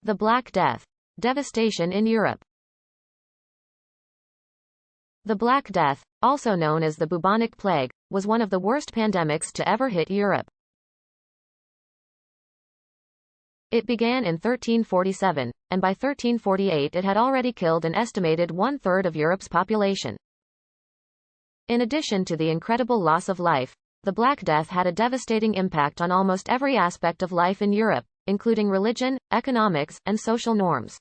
The Black Death. Devastation in Europe. The Black Death, also known as the bubonic plague, was one of the worst pandemics to ever hit Europe. It began in 1347, and by 1348 it had already killed an estimated one-third of Europe's population. In addition to the incredible loss of life, the Black Death had a devastating impact on almost every aspect of life in Europe, including religion, economics, and social norms.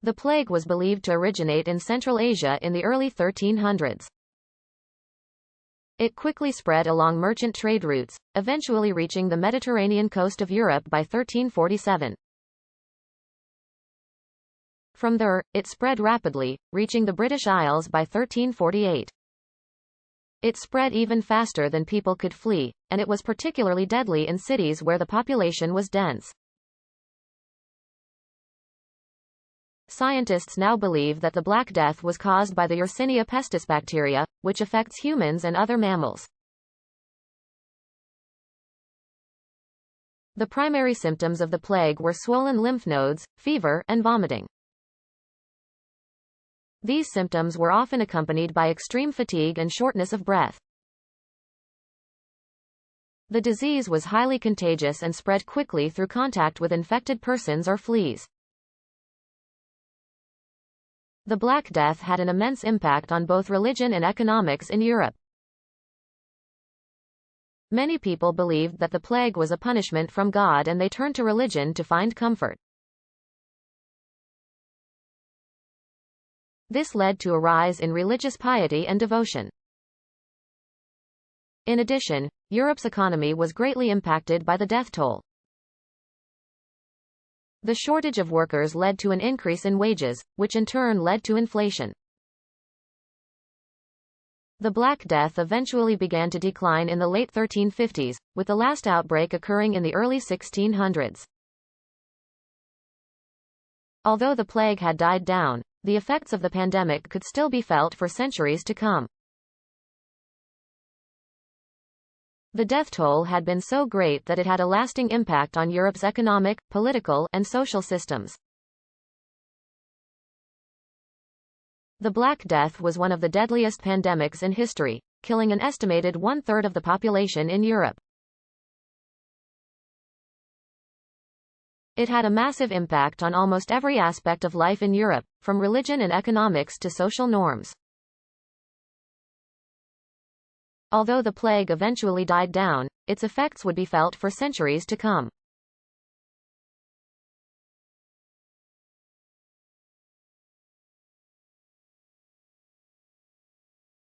The plague was believed to originate in Central Asia in the early 1300s. It quickly spread along merchant trade routes, eventually reaching the Mediterranean coast of Europe by 1347. From there, it spread rapidly, reaching the British Isles by 1348. It spread even faster than people could flee, and it was particularly deadly in cities where the population was dense. Scientists now believe that the Black Death was caused by the Yersinia pestis bacteria, which affects humans and other mammals. The primary symptoms of the plague were swollen lymph nodes, fever, and vomiting. These symptoms were often accompanied by extreme fatigue and shortness of breath. The disease was highly contagious and spread quickly through contact with infected persons or fleas. The Black Death had an immense impact on both religion and economics in Europe. Many people believed that the plague was a punishment from God and they turned to religion to find comfort. This led to a rise in religious piety and devotion. In addition, Europe's economy was greatly impacted by the death toll. The shortage of workers led to an increase in wages, which in turn led to inflation. The Black Death eventually began to decline in the late 1350s, with the last outbreak occurring in the early 1600s. Although the plague had died down, the effects of the pandemic could still be felt for centuries to come. The death toll had been so great that it had a lasting impact on Europe's economic, political, and social systems. The Black Death was one of the deadliest pandemics in history, killing an estimated one-third of the population in Europe. It had a massive impact on almost every aspect of life in Europe, from religion and economics to social norms. Although the plague eventually died down, its effects would be felt for centuries to come.